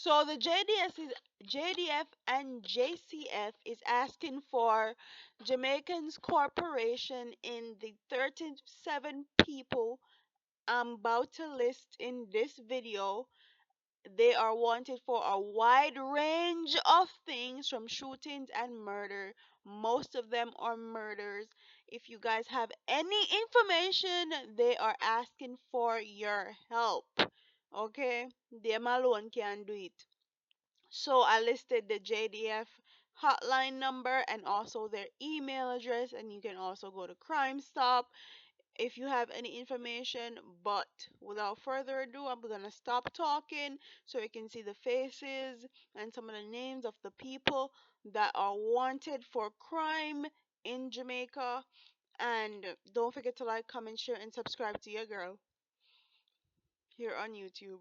So the JDF and JCF is asking for Jamaicans Corporation in the 37 people I'm about to list in this video. They are wanted for a wide range of things from shootings and murder. Most of them are murders. If you guys have any information, they are asking for your help. Okay? Them alone can do it. So I listed the JDF hotline number and also their email address, and you can also go to Crime Stop if you have any information. But without further ado, I'm gonna stop talking so you can see the faces and some of the names of the people that are wanted for crime in Jamaica. And don't forget to like, comment, share, and subscribe to your girl here on YouTube.